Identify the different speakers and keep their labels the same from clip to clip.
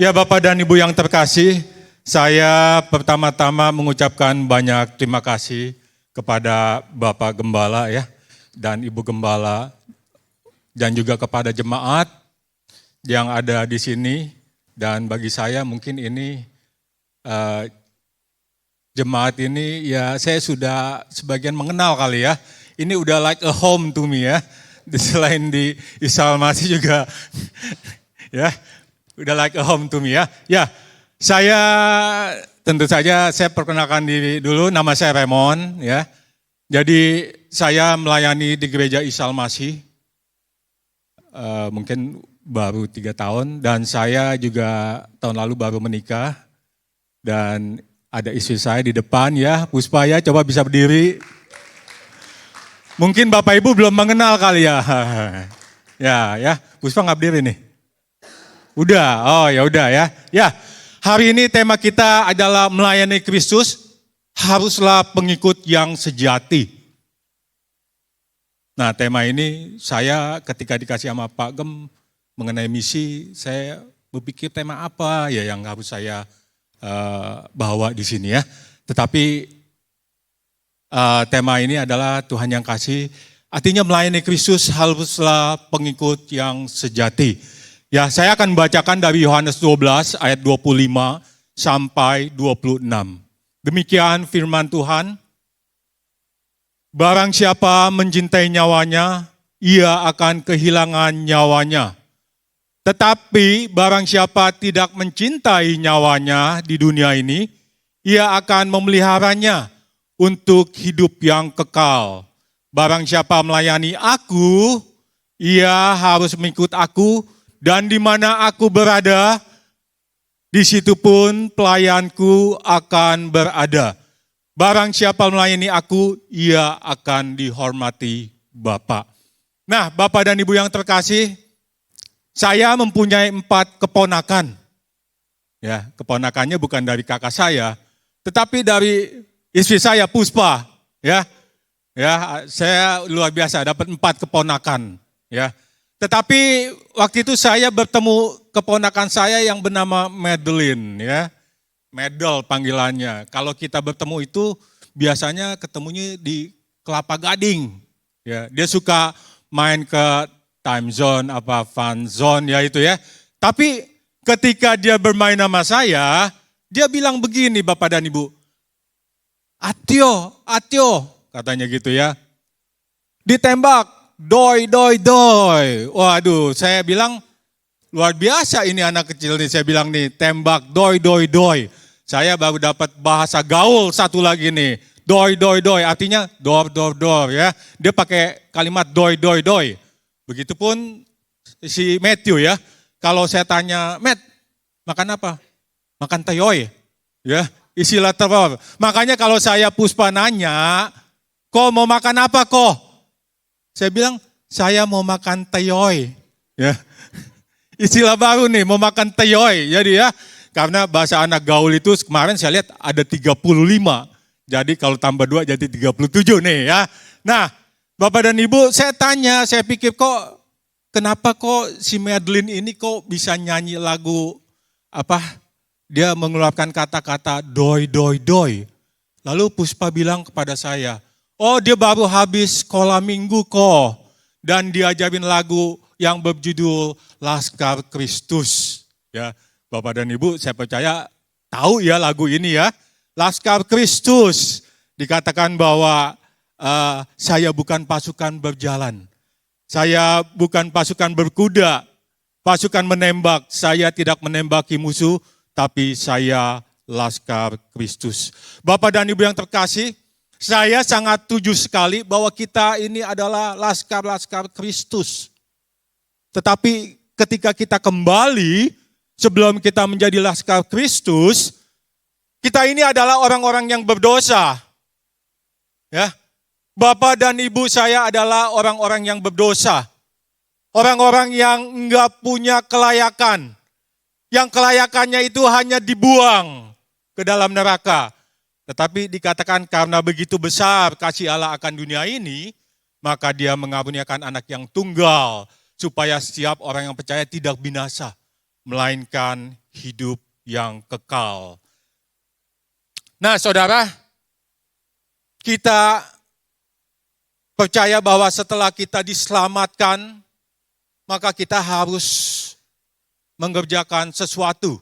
Speaker 1: Ya Bapak dan Ibu yang terkasih, saya pertama-tama mengucapkan banyak terima kasih kepada Bapak Gembala ya dan Ibu Gembala dan juga kepada jemaat yang ada di sini, dan bagi saya mungkin ini jemaat ini ya saya sudah sebagian mengenal kali ya. Ini udah like a home to me ya. Selain di Isalmasi juga ya. Udah like a home to me ya. Ya, saya tentu saja saya perkenalkan diri dulu, nama saya Raymond ya. Jadi saya melayani di gereja Isalmasi mungkin baru 3 tahun, dan saya juga tahun lalu baru menikah. Dan ada istri saya di depan ya, Puspa ya, coba bisa berdiri. Mungkin Bapak Ibu belum mengenal kali ya. Ya, Puspa nggak berdiri nih. Udah, oh ya udah ya. Ya, hari ini tema kita adalah melayani Kristus, haruslah pengikut yang sejati. Nah, tema ini saya ketika dikasih sama Pak Gem mengenai misi, saya berpikir tema apa ya yang harus saya bawa di sini ya. Tetapi tema ini adalah Tuhan yang kasih, artinya melayani Kristus haruslah pengikut yang sejati. Ya, saya akan bacakan dari Yohanes 12 ayat 25 sampai 26. Demikian firman Tuhan. Barang siapa mencintai nyawanya, ia akan kehilangan nyawanya. Tetapi barang siapa tidak mencintai nyawanya di dunia ini, ia akan memeliharanya untuk hidup yang kekal. Barang siapa melayani aku, ia harus mengikut aku, dan di mana aku berada, di situ pun pelayanku akan berada. Barang siapa melayani aku, ia akan dihormati Bapa. Nah, Bapak dan Ibu yang terkasih, saya mempunyai 4 keponakan. Ya, keponakannya bukan dari kakak saya, tetapi dari istri saya, Puspa. Ya, saya luar biasa dapat 4 keponakan. Ya. Tetapi waktu itu saya bertemu keponakan saya yang bernama Madeline ya. Medel panggilannya. Kalau kita bertemu itu biasanya ketemunya di Kelapa Gading. Ya, dia suka main ke time zone fun zone ya itu ya. Tapi ketika dia bermain sama saya, dia bilang begini Bapak dan Ibu. Atio, katanya gitu ya. Ditembak. Doi. Waduh, saya bilang luar biasa ini anak kecil nih. Saya bilang nih, tembak doi. Saya baru dapat bahasa gaul satu lagi nih. Doi. Artinya door ya. Dia pakai kalimat doi. Begitupun si Matthew ya. Kalau saya tanya, Matt, makan apa? Makan teyoy. Ya, istilah telur. Makanya kalau saya Puspa nanya, kok mau makan apa kok? Saya bilang, saya mau makan teyoy. Ya. Istilah baru nih, mau makan teyoy. Jadi ya, karena bahasa anak gaul itu kemarin saya lihat ada 35. Jadi kalau tambah 2 jadi 37 nih ya. Nah, Bapak dan Ibu, saya tanya, saya pikir kenapa kok si Madeline ini kok bisa nyanyi lagu dia mengeluarkan kata-kata doi. Lalu Puspa bilang kepada saya, oh dia baru habis sekolah minggu kok. Dan diajarin lagu yang berjudul Laskar Kristus. Ya, Bapak dan Ibu saya percaya tahu ya lagu ini ya. Laskar Kristus. Dikatakan bahwa saya bukan pasukan berjalan. Saya bukan pasukan berkuda. Pasukan menembak. Saya tidak menembaki musuh. Tapi saya Laskar Kristus. Bapak dan Ibu yang terkasih, saya sangat setuju sekali bahwa kita ini adalah laskar-laskar Kristus. Tetapi ketika kita kembali, sebelum kita menjadi laskar Kristus, kita ini adalah orang-orang yang berdosa. Ya, Bapak dan Ibu saya adalah orang-orang yang berdosa. Orang-orang yang enggak punya kelayakan. Yang kelayakannya itu hanya dibuang ke dalam neraka. Tetapi dikatakan karena begitu besar kasih Allah akan dunia ini, maka dia mengaruniakan anak yang tunggal, supaya setiap orang yang percaya tidak binasa, melainkan hidup yang kekal. Nah, saudara, kita percaya bahwa setelah kita diselamatkan, maka kita harus mengerjakan sesuatu.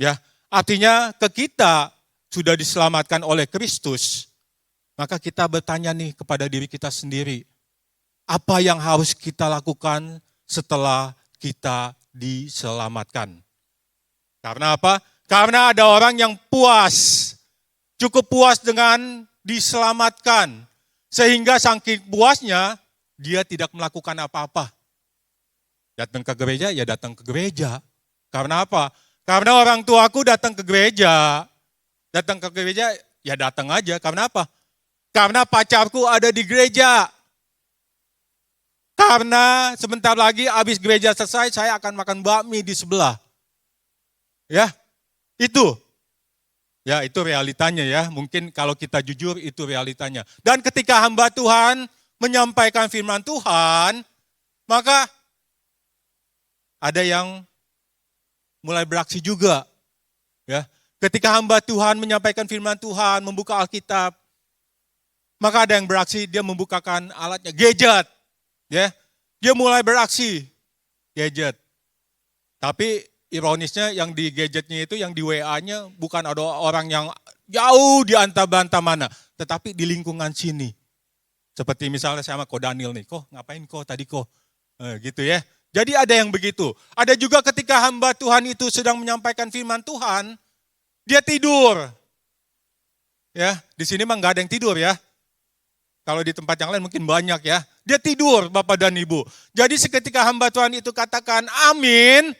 Speaker 1: Ya, artinya kita sudah diselamatkan oleh Kristus, maka kita bertanya nih kepada diri kita sendiri, apa yang harus kita lakukan setelah kita diselamatkan? Karena apa? Karena ada orang yang puas, cukup puas dengan diselamatkan, sehingga saking puasnya dia tidak melakukan apa-apa. Datang ke gereja, ya datang ke gereja. Karena apa? Karena orang tuaku datang ke gereja. Datang ke gereja, ya datang aja. Karena apa? Karena pacarku ada di gereja. Karena sebentar lagi habis gereja selesai, saya akan makan bakmi di sebelah. Ya, itu. Ya, itu realitanya ya. Mungkin kalau kita jujur, itu realitanya. Dan ketika hamba Tuhan menyampaikan firman Tuhan, maka ada yang mulai beraksi juga. Ya, ketika hamba Tuhan menyampaikan firman Tuhan, membuka Alkitab, maka ada yang beraksi, dia membukakan alatnya, gadget. Ya, dia mulai beraksi, gadget. Tapi ironisnya yang di gadgetnya itu, yang di WA-nya bukan ada orang yang jauh di antah-bantah mana, tetapi di lingkungan sini. Seperti misalnya saya sama Ko Daniel nih, Ko ngapain Ko tadi Ko? Gitu ya. Jadi ada yang begitu. Ada juga ketika hamba Tuhan itu sedang menyampaikan firman Tuhan, dia tidur. Ya, di sini mah nggak ada yang tidur ya. Kalau di tempat yang lain mungkin banyak ya. Dia tidur Bapak dan Ibu. Jadi seketika hamba Tuhan itu katakan amin,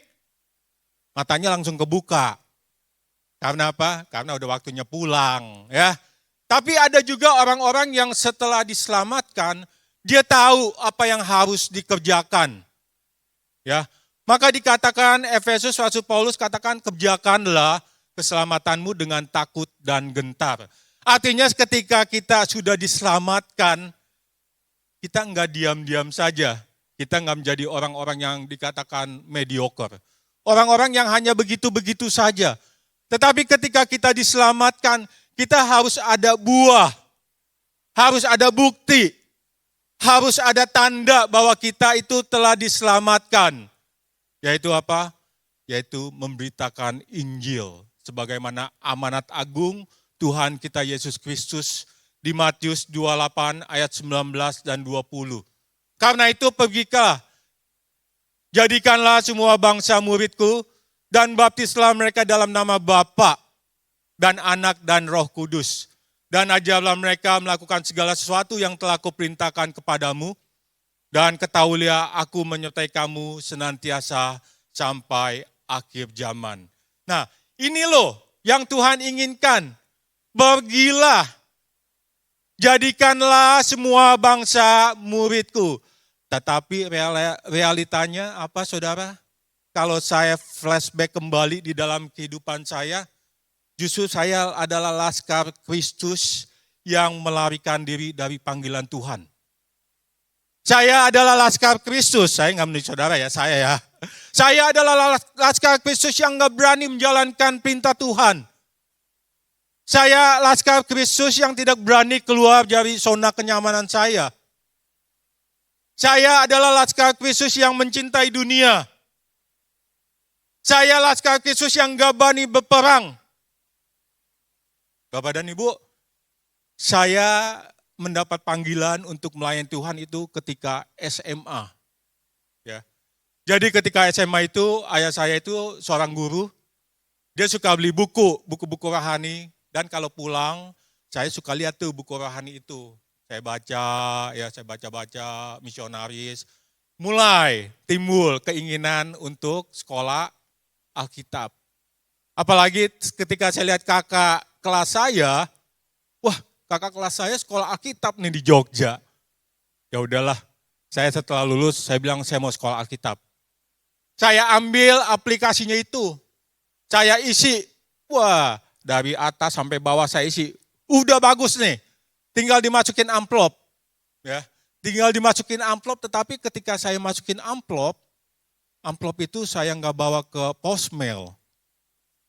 Speaker 1: matanya langsung kebuka. Karena apa? Karena udah waktunya pulang ya. Tapi ada juga orang-orang yang setelah diselamatkan, dia tahu apa yang harus dikerjakan. Ya, maka dikatakan Efesus, Rasul Paulus katakan kerjakanlah keselamatanmu dengan takut dan gentar. Artinya ketika kita sudah diselamatkan, kita enggak diam-diam saja. Kita enggak menjadi orang-orang yang dikatakan mediocre. Orang-orang yang hanya begitu-begitu saja. Tetapi ketika kita diselamatkan, kita harus ada buah. Harus ada bukti. Harus ada tanda bahwa kita itu telah diselamatkan. Yaitu apa? Yaitu memberitakan Injil. Sebagaimana amanat agung Tuhan kita Yesus Kristus di Matius 28 ayat 19 dan 20. Karena itu pergilah, jadikanlah semua bangsa muridku dan baptislah mereka dalam nama Bapa dan Anak dan Roh Kudus. Dan ajarlah mereka melakukan segala sesuatu yang telah kuperintahkan kepadamu. Dan ketahuilah aku menyertai kamu senantiasa sampai akhir zaman. Nah, ini loh yang Tuhan inginkan. Pergilah, jadikanlah semua bangsa muridku. Tetapi realitanya apa saudara? Kalau saya flashback kembali di dalam kehidupan saya, justru saya adalah laskar Kristus yang melarikan diri dari panggilan Tuhan. Saya adalah laskar Kristus, saya nggak menurut saudara ya, saya ya. Saya adalah laskar Kristus yang nggak berani menjalankan perintah Tuhan. Saya laskar Kristus yang tidak berani keluar dari zona kenyamanan saya. Saya adalah laskar Kristus yang mencintai dunia. Saya laskar Kristus yang nggak berani berperang. Bapak dan Ibu, saya mendapat panggilan untuk melayani Tuhan itu ketika SMA. Ya. Jadi ketika SMA itu, ayah saya itu seorang guru, dia suka beli buku-buku rohani, dan kalau pulang, saya suka lihat tuh buku rohani itu. Saya baca misionaris, mulai timbul keinginan untuk sekolah Alkitab. Apalagi ketika saya lihat kakak kelas saya, wah kakak kelas saya sekolah Alkitab nih di Jogja. Ya udahlah, saya setelah lulus saya bilang saya mau sekolah Alkitab. Saya ambil aplikasinya itu, saya isi, wah dari atas sampai bawah saya isi, udah bagus nih, tinggal dimasukin amplop. Ya, tinggal dimasukin amplop, tetapi ketika saya masukin amplop, amplop itu saya nggak bawa ke posmail.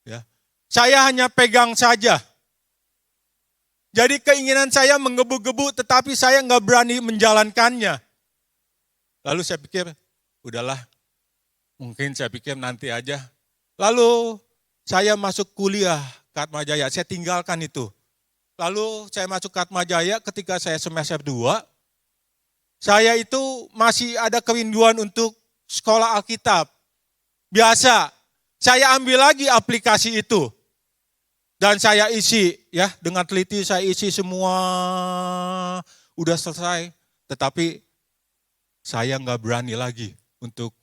Speaker 1: Ya. Saya hanya pegang saja. Jadi keinginan saya menggebu-gebu tetapi saya nggak berani menjalankannya. Lalu saya pikir, udahlah, mungkin saya pikir nanti aja. Lalu saya masuk kuliah ke Atmajaya, saya tinggalkan itu. Lalu saya masuk ke Atmajaya ketika saya semester 2, saya itu masih ada kerinduan untuk sekolah Alkitab. Biasa, saya ambil lagi aplikasi itu. Dan saya isi, ya dengan teliti saya isi semua, udah selesai. Tetapi saya nggak berani lagi untuk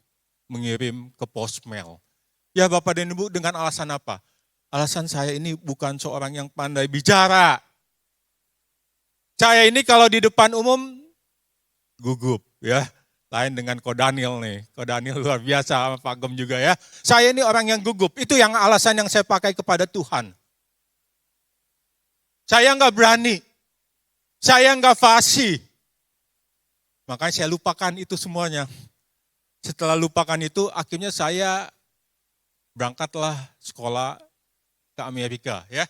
Speaker 1: mengirim ke posmail. Ya Bapak dan Ibu, dengan alasan apa? Alasan saya ini bukan seorang yang pandai bicara. Saya ini kalau di depan umum gugup, ya. Lain dengan Ko Daniel nih. Ko Daniel luar biasa, sama Pak Gem juga ya. Saya ini orang yang gugup. Itu yang alasan yang saya pakai kepada Tuhan. Saya nggak berani. Saya nggak fasih. Makanya saya lupakan itu semuanya. Setelah lupakan itu, akhirnya saya berangkatlah sekolah ke Amerika. Ya,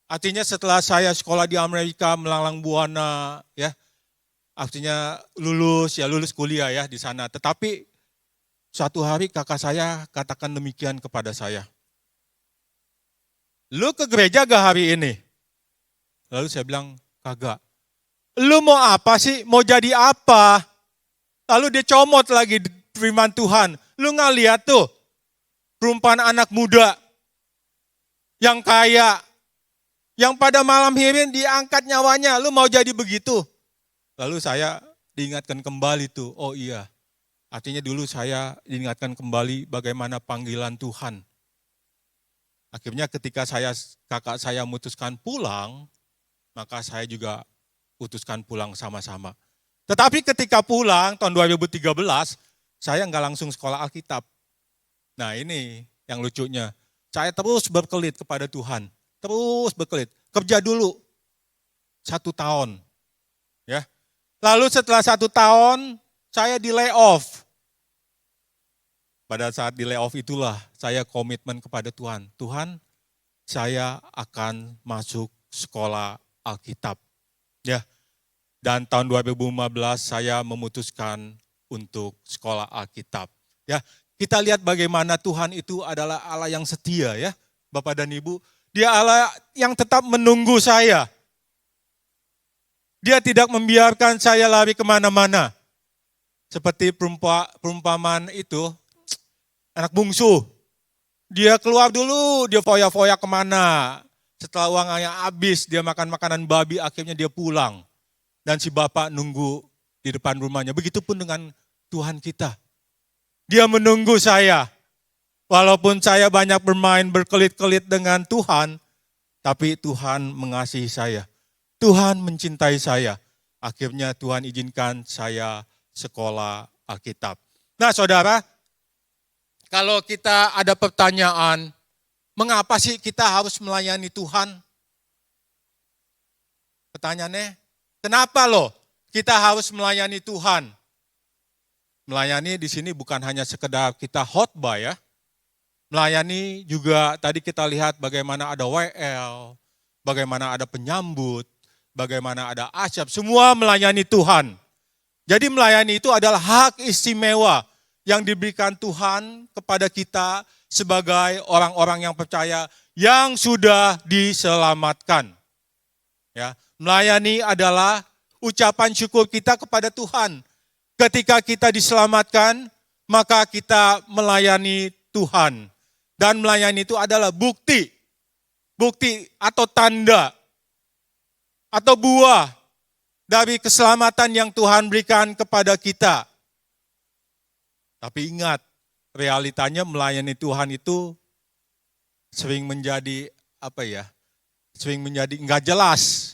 Speaker 1: artinya setelah saya sekolah di Amerika melanglang buana, ya, artinya lulus kuliah ya di sana. Tetapi suatu hari kakak saya katakan demikian kepada saya. Lu ke gereja gak hari ini? Lalu saya bilang, kagak. Lu mau apa sih? Mau jadi apa? Lalu dia comot lagi firman Tuhan. Lu gak lihat tuh, perumpamaan anak muda yang kaya, yang pada malam hari diangkat nyawanya. Lu mau jadi begitu? Lalu saya diingatkan kembali tuh, oh iya. Artinya dulu saya diingatkan kembali bagaimana panggilan Tuhan. Akhirnya ketika kakak saya memutuskan pulang, maka saya juga putuskan pulang sama-sama. Tetapi ketika pulang tahun 2013, saya nggak langsung sekolah Alkitab. Nah ini yang lucunya, saya terus berkelit kepada Tuhan. Terus berkelit, kerja dulu 1 tahun. Ya. Lalu setelah 1 tahun, saya di layoff. Pada saat di layoff itulah saya komitmen kepada Tuhan. Tuhan, saya akan masuk sekolah Alkitab. Ya. Dan tahun 2015 saya memutuskan untuk sekolah Alkitab. Ya, kita lihat bagaimana Tuhan itu adalah Allah yang setia ya, Bapak dan Ibu. Dia Allah yang tetap menunggu saya. Dia tidak membiarkan saya lari kemana-mana. Seperti perumpamaan itu, anak bungsu. Dia keluar dulu, dia foya-foya kemana. Setelah uangnya habis, dia makan makanan babi, akhirnya dia pulang. Dan si bapak nunggu di depan rumahnya. Begitupun dengan Tuhan kita. Dia menunggu saya. Walaupun saya banyak bermain berkelit-kelit dengan Tuhan, tapi Tuhan mengasihi saya. Tuhan mencintai saya. Akhirnya Tuhan izinkan saya sekolah Alkitab. Nah saudara, kalau kita ada pertanyaan, mengapa sih kita harus melayani Tuhan? Pertanyaannya, kenapa loh kita harus melayani Tuhan? Melayani di sini bukan hanya sekedar kita khotbah ya. Melayani juga tadi kita lihat bagaimana ada WL, bagaimana ada penyambut, bagaimana ada asyap, semua melayani Tuhan. Jadi melayani itu adalah hak istimewa yang diberikan Tuhan kepada kita sebagai orang-orang yang percaya yang sudah diselamatkan. Ya, melayani adalah ucapan syukur kita kepada Tuhan. Ketika kita diselamatkan, maka kita melayani Tuhan. Dan melayani itu adalah bukti atau tanda atau buah dari keselamatan yang Tuhan berikan kepada kita. Tapi ingat, realitanya melayani Tuhan itu sering menjadi sering menjadi enggak jelas.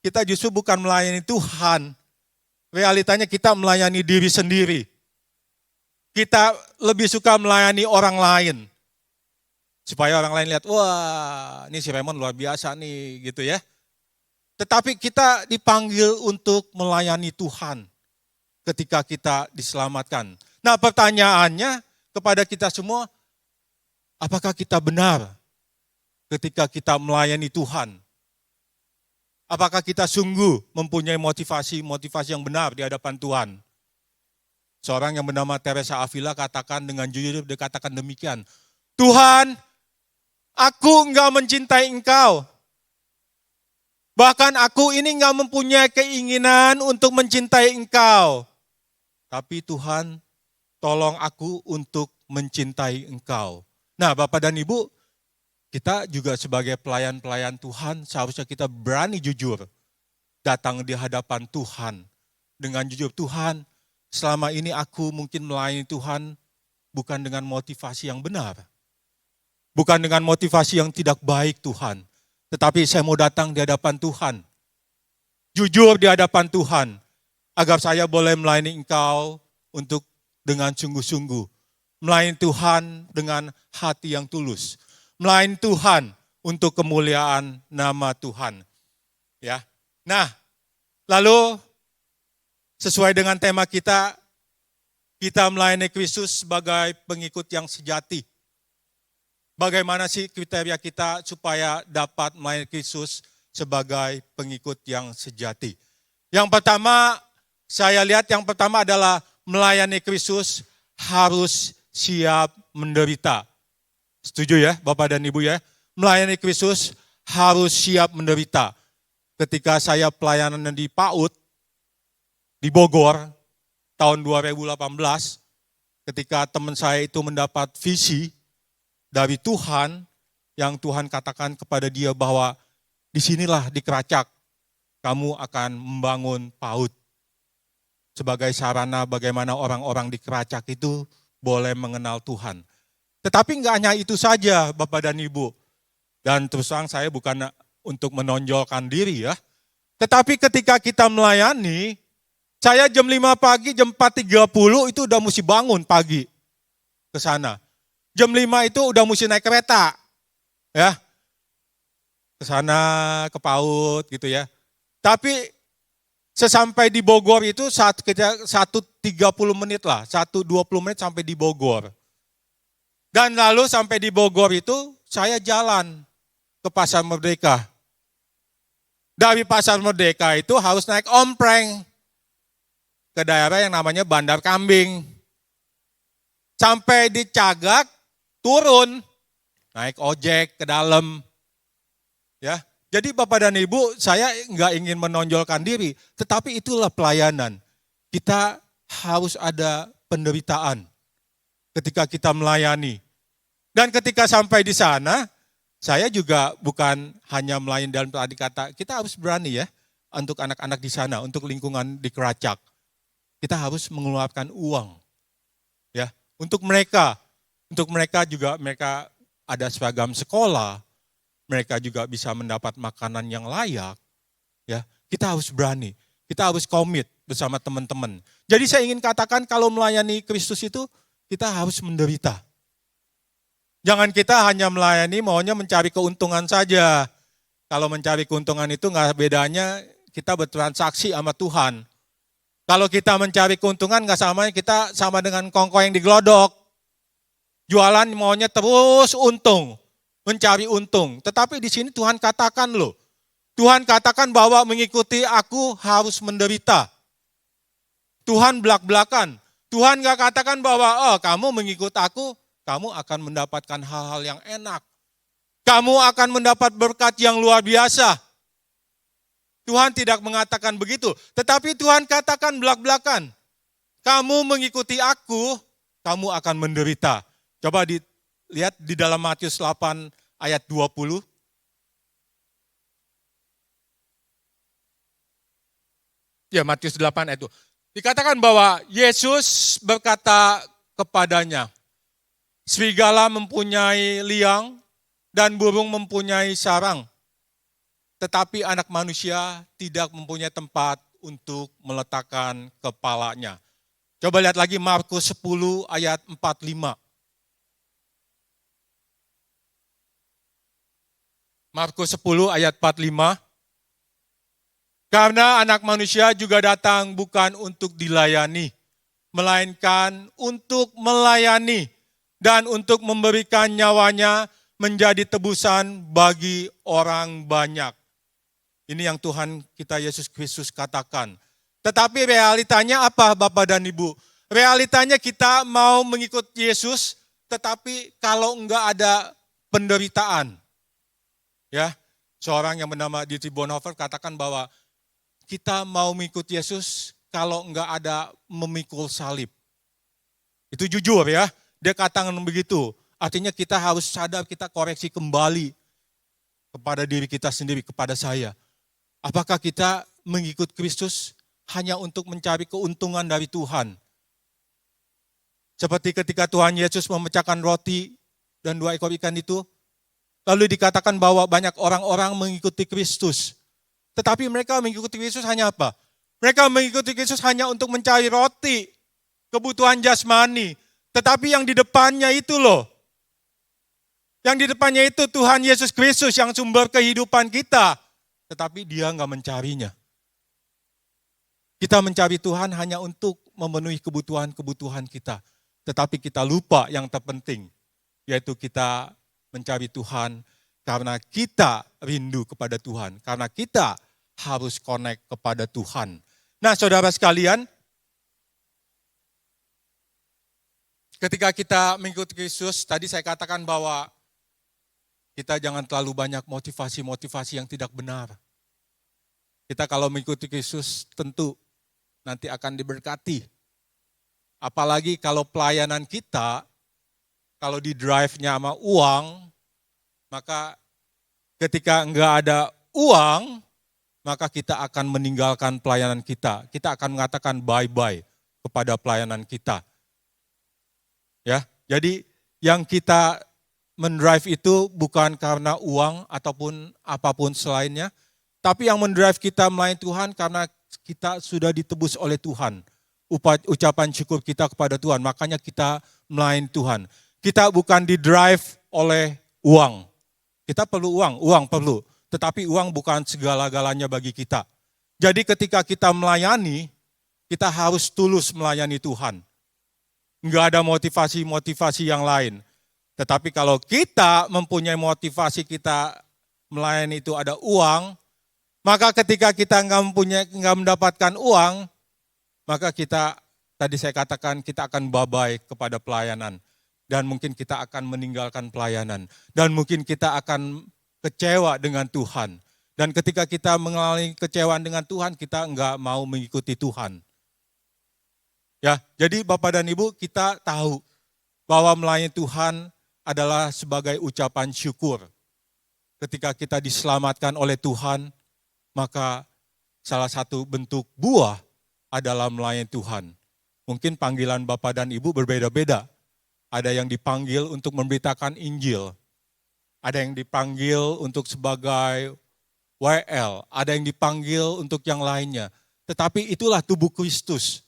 Speaker 1: Kita justru bukan melayani Tuhan. Realitanya kita melayani diri sendiri. Kita lebih suka melayani orang lain. Supaya orang lain lihat, wah ini si Raymond luar biasa nih gitu ya. Tetapi kita dipanggil untuk melayani Tuhan ketika kita diselamatkan. Nah pertanyaannya, kepada kita semua, apakah kita benar ketika kita melayani Tuhan? Apakah kita sungguh mempunyai motivasi yang benar di hadapan Tuhan? Seorang yang bernama Teresa Avila katakan dengan jujur, dia katakan demikian, Tuhan, aku enggak mencintai Engkau. Bahkan aku ini enggak mempunyai keinginan untuk mencintai Engkau. Tapi Tuhan, tolong aku untuk mencintai Engkau. Nah, Bapak dan Ibu, kita juga sebagai pelayan-pelayan Tuhan, seharusnya kita berani jujur datang di hadapan Tuhan. Dengan jujur, Tuhan, selama ini aku mungkin melayani Tuhan bukan dengan motivasi yang benar. Bukan dengan motivasi yang tidak baik Tuhan. Tetapi saya mau datang di hadapan Tuhan. Jujur di hadapan Tuhan. Agar saya boleh melayani Engkau untuk dengan sungguh-sungguh. Melayani Tuhan dengan hati yang tulus. Melayani Tuhan untuk kemuliaan nama Tuhan. Ya. Nah, lalu sesuai dengan tema kita melayani Kristus sebagai pengikut yang sejati. Bagaimana sih kriteria kita supaya dapat melayani Kristus sebagai pengikut yang sejati? Yang pertama, saya lihat yang pertama adalah melayani Kristus harus siap menderita. Setuju ya Bapak dan Ibu ya? Melayani Kristus harus siap menderita. Ketika saya pelayanan di PAUD, di Bogor, tahun 2018, ketika teman saya itu mendapat visi dari Tuhan, yang Tuhan katakan kepada dia bahwa disinilah di Keracak, kamu akan membangun PAUD. Sebagai sarana bagaimana orang-orang di Keracak itu boleh mengenal Tuhan. Tetapi enggak hanya itu saja Bapak dan Ibu. Dan terus terang saya bukan untuk menonjolkan diri ya. Tetapi ketika kita melayani, saya jam 5 pagi, jam 4.30 itu udah mesti bangun pagi ke sana. Jam 5 itu udah mesti naik kereta. Ya. Ke sana, ke PAUD gitu ya. Tapi sesampai di Bogor itu 1.30 menit lah, 1.20 menit sampai di Bogor. Dan lalu sampai di Bogor itu saya jalan ke Pasar Merdeka. Dari Pasar Merdeka itu harus naik ompreng ke daerah yang namanya Bandar Kambing. Sampai di Cagak turun, naik ojek ke dalam. Ya. Jadi Bapak dan Ibu, saya nggak ingin menonjolkan diri, tetapi itulah pelayanan. Kita harus ada penderitaan ketika kita melayani. Dan ketika sampai di sana, saya juga bukan hanya melayani dalam arti kata, kita harus berani ya untuk anak-anak di sana, untuk lingkungan di Keracak. Kita harus mengeluarkan uang. Ya, untuk mereka juga mereka ada seragam sekolah. Mereka juga bisa mendapat makanan yang layak, ya. Kita harus berani, kita harus komit bersama teman-teman. Jadi saya ingin katakan kalau melayani Kristus itu kita harus menderita. Jangan kita hanya melayani maunya mencari keuntungan saja. Kalau mencari keuntungan itu nggak bedanya kita bertransaksi sama Tuhan. Kalau kita mencari keuntungan nggak samanya kita sama dengan kongko yang digelodok. Jualan maunya terus untung. Mencari untung. Tetapi di sini Tuhan katakan loh. Tuhan katakan bahwa mengikuti aku harus menderita. Tuhan belak-belakan. Tuhan gak katakan bahwa kamu mengikut aku, kamu akan mendapatkan hal-hal yang enak. Kamu akan mendapat berkat yang luar biasa. Tuhan tidak mengatakan begitu. Tetapi Tuhan katakan belak-belakan. Kamu mengikuti aku, kamu akan menderita. Coba lihat di dalam Matius 8 ayat 20. Ya, Matius 8 ayat 2. Dikatakan bahwa Yesus berkata kepadanya, serigala mempunyai liang dan burung mempunyai sarang. Tetapi anak manusia tidak mempunyai tempat untuk meletakkan kepalanya. Coba lihat lagi Markus 10 ayat 45. Markus 10 ayat 45. Karena anak manusia juga datang bukan untuk dilayani, melainkan untuk melayani dan untuk memberikan nyawanya menjadi tebusan bagi orang banyak. Ini yang Tuhan kita Yesus Kristus katakan. Tetapi realitanya apa Bapak dan Ibu? Realitanya kita mau mengikut Yesus, tetapi kalau enggak ada penderitaan. Ya, seorang yang bernama Dietrich Bonhoeffer katakan bahwa kita mau mengikut Yesus kalau enggak ada memikul salib. Itu jujur ya, dia katakan begitu. Artinya kita harus sadar, kita koreksi kembali kepada diri kita sendiri, kepada saya. Apakah kita mengikut Kristus hanya untuk mencari keuntungan dari Tuhan? Seperti ketika Tuhan Yesus memecahkan roti dan 2 ekor ikan itu, lalu dikatakan bahwa banyak orang-orang mengikuti Kristus. Tetapi mereka mengikuti Kristus hanya apa? Mereka mengikuti Kristus hanya untuk mencari roti, kebutuhan jasmani. Tetapi yang di depannya itu loh. Yang di depannya itu Tuhan Yesus Kristus yang sumber kehidupan kita. Tetapi dia enggak mencarinya. Kita mencari Tuhan hanya untuk memenuhi kebutuhan-kebutuhan kita. Tetapi kita lupa yang terpenting. Yaitu kita mencari Tuhan karena kita rindu kepada Tuhan. Karena kita harus connect kepada Tuhan. Nah saudara sekalian, ketika kita mengikuti Kristus, tadi saya katakan bahwa kita jangan terlalu banyak motivasi-motivasi yang tidak benar. Kita kalau mengikuti Kristus tentu nanti akan diberkati. Apalagi kalau pelayanan kita, kalau di drive-nya sama uang, maka ketika enggak ada uang, maka kita akan meninggalkan pelayanan kita. Kita akan mengatakan bye-bye kepada pelayanan kita. Ya, jadi yang kita mendrive itu bukan karena uang ataupun apapun selainnya, tapi yang mendrive kita melayani Tuhan karena kita sudah ditebus oleh Tuhan. Ucapan syukur kita kepada Tuhan, makanya kita melayani Tuhan. Kita bukan didrive oleh uang. Kita perlu uang perlu, tetapi uang bukan segala-galanya bagi kita. Jadi ketika kita melayani, kita harus tulus melayani Tuhan. Enggak ada motivasi-motivasi yang lain. Tetapi kalau kita mempunyai motivasi kita melayani itu ada uang, maka ketika kita enggak mendapatkan uang, maka kita, tadi saya katakan kita akan bye-bye kepada pelayanan. Dan mungkin kita akan meninggalkan pelayanan. Dan mungkin kita akan kecewa dengan Tuhan. Dan ketika kita mengalami kecewaan dengan Tuhan, kita enggak mau mengikuti Tuhan. Ya, jadi Bapak dan Ibu kita tahu bahwa melayani Tuhan adalah sebagai ucapan syukur. Ketika kita diselamatkan oleh Tuhan, maka salah satu bentuk buah adalah melayani Tuhan. Mungkin panggilan Bapak dan Ibu berbeda-beda. Ada yang dipanggil untuk memberitakan Injil. Ada yang dipanggil untuk sebagai WL. Ada yang dipanggil untuk yang lainnya. Tetapi itulah tubuh Kristus.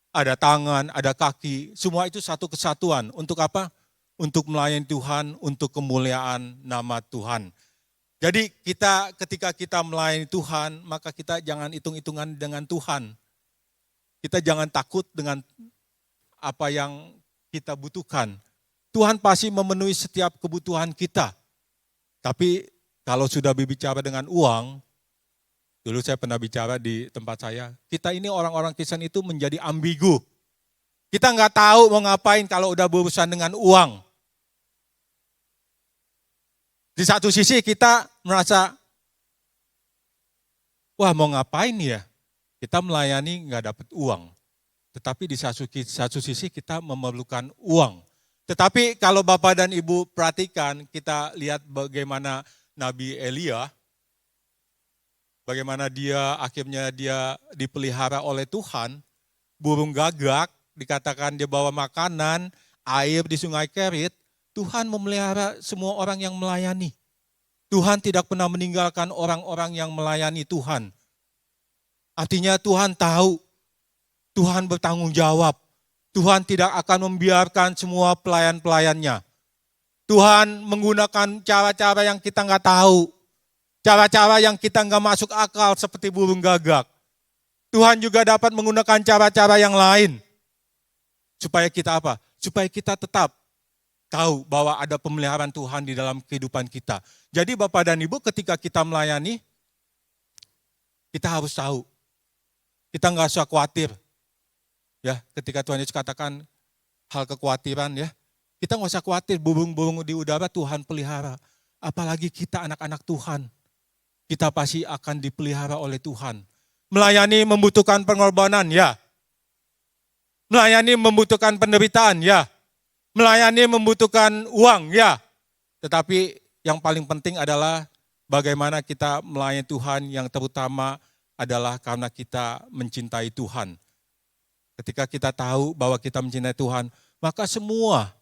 Speaker 1: Ada tangan, ada kaki, semua itu satu kesatuan. Untuk apa? Untuk melayani Tuhan, untuk kemuliaan nama Tuhan. Jadi ketika kita melayani Tuhan, maka kita jangan hitung-hitungan dengan Tuhan. Kita jangan takut dengan apa yang kita butuhkan. Tuhan pasti memenuhi setiap kebutuhan kita. Tapi kalau sudah berbicara dengan uang, dulu saya pernah bicara di tempat saya, kita ini orang-orang Kristen itu menjadi ambigu. Kita nggak tahu mau ngapain kalau udah berurusan dengan uang. Di satu sisi kita merasa, wah mau ngapain ya? Kita melayani nggak dapat uang. Tetapi di satu sisi kita memerlukan uang. Tetapi kalau Bapak dan Ibu perhatikan, kita lihat bagaimana Nabi Elia, bagaimana akhirnya dia dipelihara oleh Tuhan, burung gagak, dikatakan dia bawa makanan, air di sungai Kerit, Tuhan memelihara semua orang yang melayani. Tuhan tidak pernah meninggalkan orang-orang yang melayani Tuhan. Artinya Tuhan tahu, Tuhan bertanggung jawab. Tuhan tidak akan membiarkan semua pelayan-pelayannya. Tuhan menggunakan cara-cara yang kita nggak tahu. Cara-cara yang kita nggak masuk akal seperti burung gagak. Tuhan juga dapat menggunakan cara-cara yang lain. Supaya kita apa? supaya kita tetap tahu bahwa ada pemeliharaan Tuhan di dalam kehidupan kita. Jadi Bapak dan Ibu, ketika kita melayani, kita harus tahu. Kita nggak usah khawatir. Ya, ketika Tuhan Yesus katakan hal kekhawatiran ya, kita nggak usah khawatir burung-burung di udara Tuhan pelihara. Apalagi kita anak-anak Tuhan. Kita pasti akan dipelihara oleh Tuhan. Melayani membutuhkan pengorbanan, ya. Melayani membutuhkan penderitaan, ya. Melayani membutuhkan uang, ya. Tetapi yang paling penting adalah bagaimana kita melayani Tuhan, yang terutama adalah karena kita mencintai Tuhan. Ketika kita tahu bahwa kita mencintai Tuhan, maka semua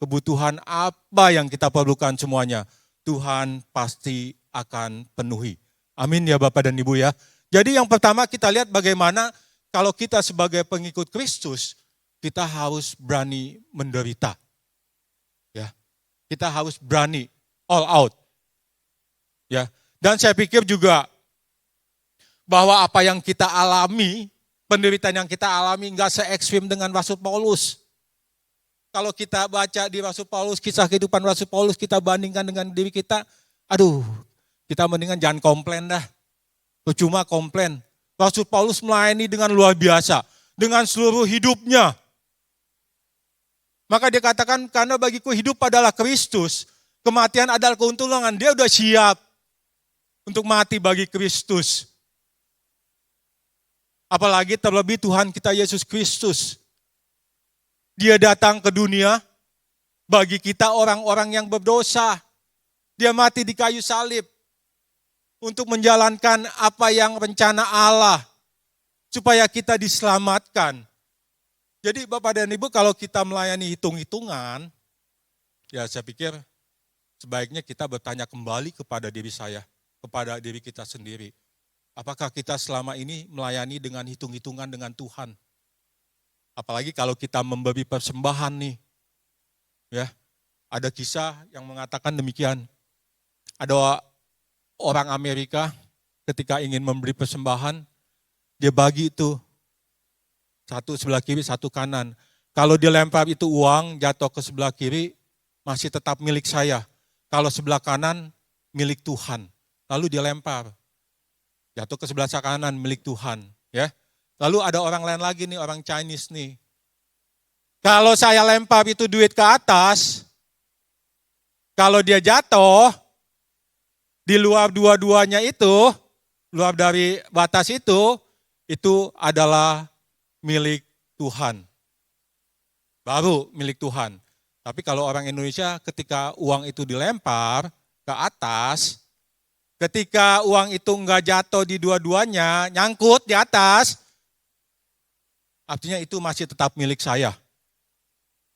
Speaker 1: kebutuhan apa yang kita perlukan semuanya, Tuhan pasti akan penuhi. Amin ya Bapak dan Ibu ya. Jadi yang pertama kita lihat bagaimana kalau kita sebagai pengikut Kristus, kita harus berani menderita. Ya. Kita harus berani all out. Ya. Dan saya pikir juga bahwa apa yang kita alami, penderitaan yang kita alami enggak se-ekstrim dengan Rasul Paulus. Kalau kita baca di Rasul Paulus, kisah kehidupan Rasul Paulus, kita bandingkan dengan diri kita, aduh, kita mendingan jangan komplain dah. Cuma komplain. Rasul Paulus melayani dengan luar biasa, dengan seluruh hidupnya. Maka dia katakan, karena bagiku hidup adalah Kristus, kematian adalah keuntungan. Dia udah siap untuk mati bagi Kristus. Apalagi terlebih Tuhan kita Yesus Kristus. Dia datang ke dunia bagi kita orang-orang yang berdosa. Dia mati di kayu salib untuk menjalankan apa yang rencana Allah supaya kita diselamatkan. Jadi Bapak dan Ibu, kalau kita melayani hitung-hitungan, ya saya pikir sebaiknya kita bertanya kembali kepada diri saya, kepada diri kita sendiri. Apakah kita selama ini melayani dengan hitung-hitungan dengan Tuhan? Apalagi kalau kita memberi persembahan nih. Ya, ada kisah yang mengatakan demikian. Ada orang Amerika ketika ingin memberi persembahan, dia bagi itu. Satu sebelah kiri, satu kanan. Kalau dia lempar itu uang jatuh ke sebelah kiri, masih tetap milik saya. Kalau sebelah kanan, milik Tuhan. Lalu dia lempar. Jatuh ke sebelah kanan, milik Tuhan. Ya. Lalu ada orang lain lagi nih, orang Chinese nih. Kalau saya lempar itu duit ke atas, kalau dia jatuh, di luar dua-duanya itu, luar dari batas itu adalah milik Tuhan. Baru milik Tuhan. Tapi kalau orang Indonesia ketika uang itu dilempar ke atas, ketika uang itu enggak jatuh di dua-duanya, nyangkut di atas, artinya itu masih tetap milik saya.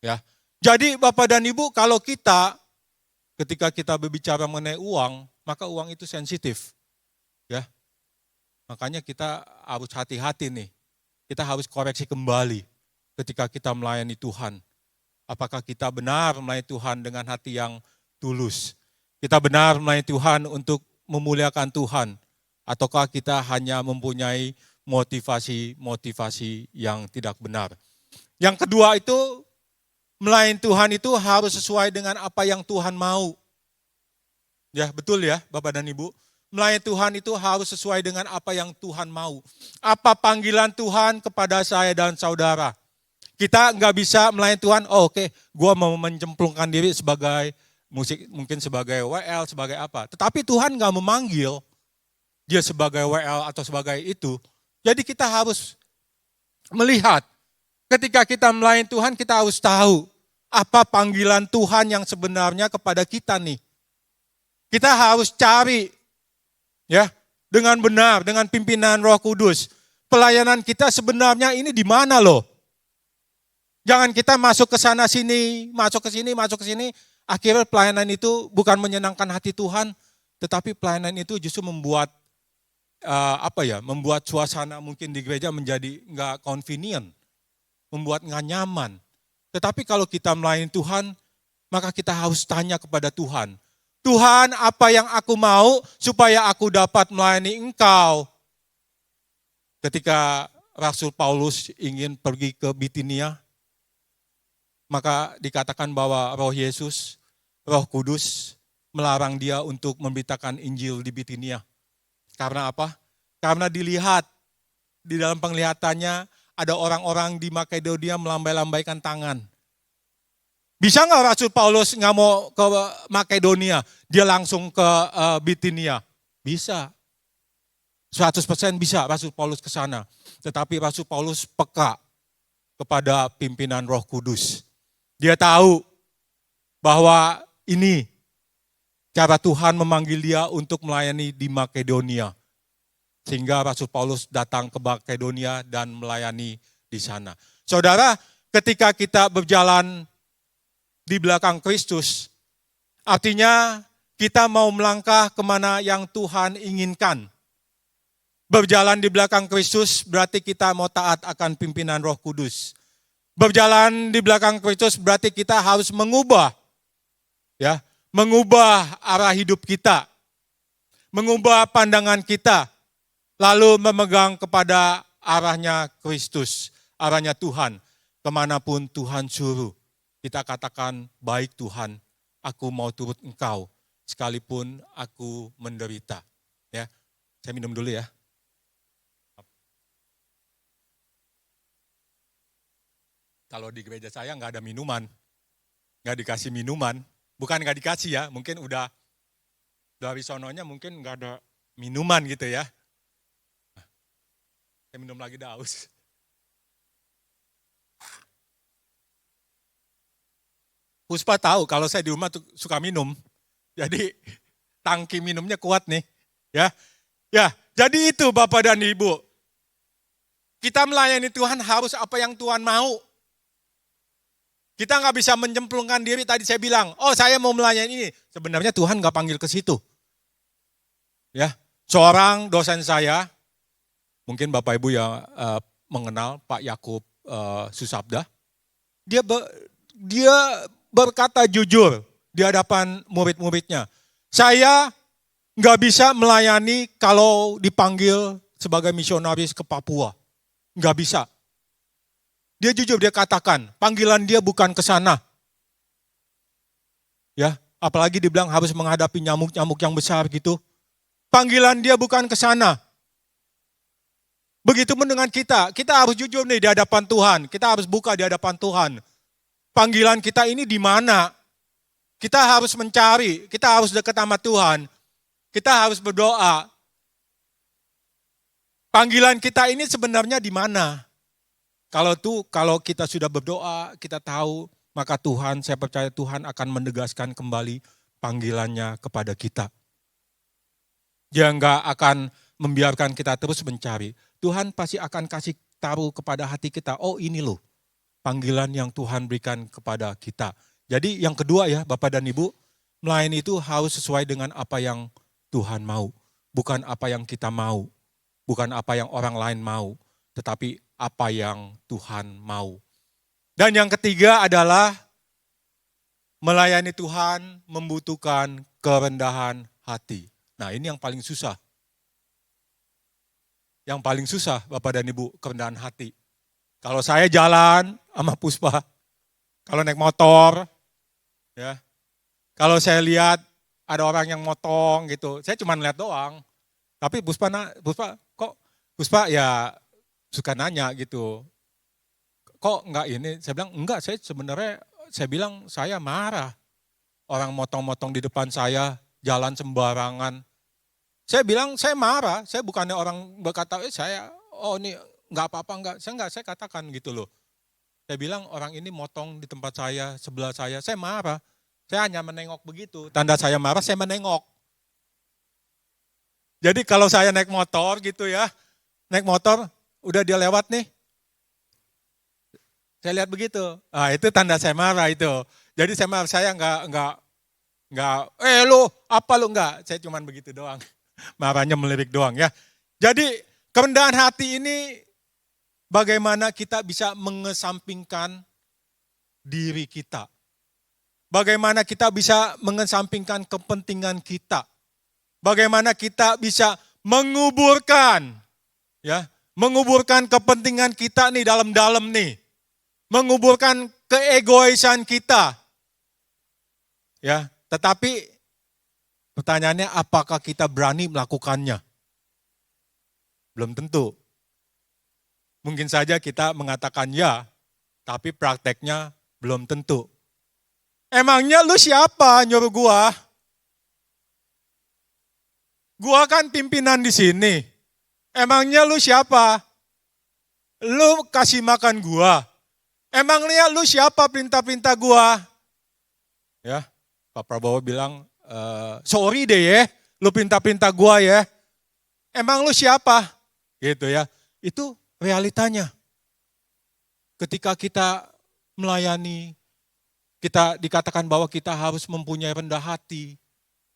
Speaker 1: Ya. Jadi Bapak dan Ibu, kalau ketika kita berbicara mengenai uang, maka uang itu sensitif. Ya. Makanya kita harus hati-hati nih. Kita harus koreksi kembali ketika kita melayani Tuhan. Apakah kita benar melayani Tuhan dengan hati yang tulus? Kita benar melayani Tuhan untuk memuliakan Tuhan, ataukah kita hanya mempunyai motivasi yang tidak benar. Yang kedua itu, melayani Tuhan itu harus sesuai dengan apa yang Tuhan mau. Ya, betul ya Bapak dan Ibu. Melayani Tuhan itu harus sesuai dengan apa yang Tuhan mau. Apa panggilan Tuhan kepada saya dan saudara. Kita nggak bisa melayani Tuhan, oke, gue mau mencemplungkan diri sebagai musik, mungkin sebagai WL, sebagai apa. Tetapi Tuhan nggak memanggil dia sebagai WL atau sebagai itu. Jadi kita harus melihat, ketika kita melayani Tuhan, kita harus tahu apa panggilan Tuhan yang sebenarnya kepada kita nih. Kita harus cari ya dengan benar, dengan pimpinan Roh Kudus. Pelayanan kita sebenarnya ini di mana loh? Jangan kita masuk ke sana sini, masuk ke sini, akhirnya pelayanan itu bukan menyenangkan hati Tuhan, tetapi pelayanan itu justru membuat membuat suasana mungkin di gereja menjadi nggak convenient, membuat nggak nyaman. Tetapi kalau kita melayani Tuhan, maka kita harus tanya kepada Tuhan. Tuhan, apa yang aku mau supaya aku dapat melayani Engkau? Ketika Rasul Paulus ingin pergi ke Bitinia, maka dikatakan bahwa Roh Yesus, Roh Kudus melarang dia untuk memberitakan Injil di Bitinia. Karena apa? Karena dilihat di dalam penglihatannya ada orang-orang di Makedonia melambai-lambaikan tangan. Bisa nggak Rasul Paulus nggak mau ke Makedonia, dia langsung ke Bitinia? Bisa. 100% bisa Rasul Paulus ke sana. Tetapi Rasul Paulus peka kepada pimpinan Roh Kudus. Dia tahu bahwa ini cara Tuhan memanggil dia untuk melayani di Makedonia. Sehingga Rasul Paulus datang ke Makedonia dan melayani di sana. Saudara, ketika kita berjalan di belakang Kristus, artinya kita mau melangkah kemana yang Tuhan inginkan. Berjalan di belakang Kristus berarti kita mau taat akan pimpinan Roh Kudus. Berjalan di belakang Kristus berarti kita harus mengubah arah hidup kita. Mengubah pandangan kita. Lalu memegang kepada arahnya Kristus, arahnya Tuhan. Kemanapun Tuhan suruh, kita katakan, baik Tuhan, aku mau turut Engkau, sekalipun aku menderita. Ya, saya minum dulu ya. Kalau di gereja saya nggak ada minuman, nggak dikasih minuman. Bukan nggak dikasih ya, mungkin udah dari sononya mungkin nggak ada minuman gitu ya. Saya minum lagi dah haus. Puspa tahu kalau saya di rumah tuh suka minum. Jadi tangki minumnya kuat nih. Ya, jadi itu Bapak dan Ibu. Kita melayani Tuhan harus apa yang Tuhan mau. Kita nggak bisa menjemplungkan diri, tadi saya bilang, oh saya mau melayani ini. Sebenarnya Tuhan nggak panggil ke situ. Ya, seorang dosen saya, mungkin Bapak Ibu yang mengenal Pak Yakub Susabda, dia berkata jujur di hadapan murid-muridnya. Saya nggak bisa melayani kalau dipanggil sebagai misionaris ke Papua. Nggak bisa. Dia jujur, dia katakan, panggilan dia bukan ke sana. Ya, apalagi dibilang harus menghadapi nyamuk-nyamuk yang besar gitu. Panggilan dia bukan ke sana. Begitupun dengan kita harus jujur nih di hadapan Tuhan. Kita harus buka di hadapan Tuhan. Panggilan kita ini di mana? Kita harus mencari, kita harus dekat sama Tuhan. Kita harus berdoa. Panggilan kita ini sebenarnya di mana? Kalau kita sudah berdoa, kita tahu, maka Tuhan, saya percaya Tuhan akan menegaskan kembali panggilannya kepada kita. Dia enggak akan membiarkan kita terus mencari. Tuhan pasti akan kasih taruh kepada hati kita, oh ini loh panggilan yang Tuhan berikan kepada kita. Jadi yang kedua ya Bapak dan Ibu, melayani itu harus sesuai dengan apa yang Tuhan mau. Bukan apa yang kita mau, bukan apa yang orang lain mau, tetapi apa yang Tuhan mau. Dan yang ketiga adalah melayani Tuhan membutuhkan kerendahan hati. Nah ini yang paling susah. Yang paling susah Bapak dan Ibu, kerendahan hati. Kalau saya jalan sama Puspa, kalau naik motor, ya, kalau saya lihat ada orang yang motong gitu, saya cuma lihat doang. Tapi Puspa ya suka nanya gitu, kok enggak ini? Saya bilang enggak, saya bilang saya marah. Orang motong-motong di depan saya, jalan sembarangan. Saya bilang saya marah, saya bukannya orang berkata, ini enggak apa-apa, saya katakan gitu loh. Saya bilang orang ini motong di tempat saya, sebelah saya marah. Saya hanya menengok begitu, tanda saya marah saya menengok. Jadi kalau saya naik motor gitu ya, naik motor, udah dia lewat nih, saya lihat begitu. Nah itu tanda saya marah itu. Jadi saya enggak, lu apa lu enggak. Saya cuma begitu doang. Marahnya melirik doang ya. Jadi kerendahan hati ini bagaimana kita bisa mengesampingkan diri kita. Bagaimana kita bisa mengesampingkan kepentingan kita. Bagaimana kita bisa menguburkan kepentingan kita nih dalam-dalam nih. Menguburkan keegoisan kita. Ya, tetapi pertanyaannya apakah kita berani melakukannya? Belum tentu. Mungkin saja kita mengatakan ya, tapi prakteknya belum tentu. Emangnya lu siapa nyuruh gua? Gua kan pimpinan di sini. Emangnya lu siapa? Lu kasih makan gua. Emangnya lu siapa perintah-perintah gua? Ya, Pak Prabowo bilang, sorry deh ya, lu perintah-perintah gua ya. Emang lu siapa? Gitu ya. Itu realitanya. Ketika kita melayani, kita dikatakan bahwa kita harus mempunyai rendah hati.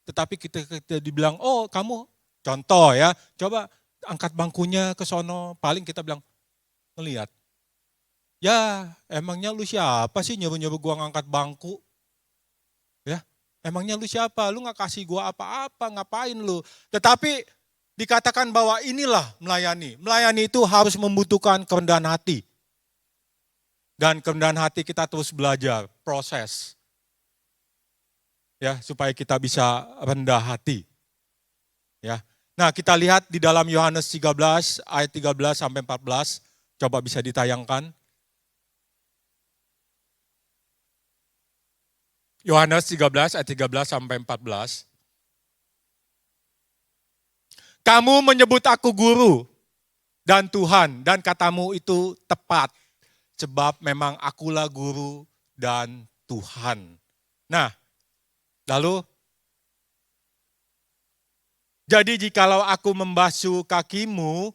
Speaker 1: Tetapi kita dibilang, oh kamu, contoh ya, coba angkat bangkunya ke sono, paling kita bilang, ngelihat. Ya, emangnya lu siapa sih nyuruh-nyuruh gua ngangkat bangku? Ya, emangnya lu siapa? Lu gak kasih gua apa-apa, ngapain lu? Tetapi dikatakan bahwa inilah melayani. Melayani itu harus membutuhkan kerendahan hati. Dan kerendahan hati kita terus belajar, proses. Ya, supaya kita bisa rendah hati. Ya. Nah, kita lihat di dalam Yohanes 13 ayat 13 sampai 14, coba bisa ditayangkan. Yohanes 13 ayat 13 sampai 14. Kamu menyebut aku guru dan Tuhan, dan katamu itu tepat, sebab memang akulah guru dan Tuhan. Nah, lalu, jadi jikalau aku membasuh kakimu,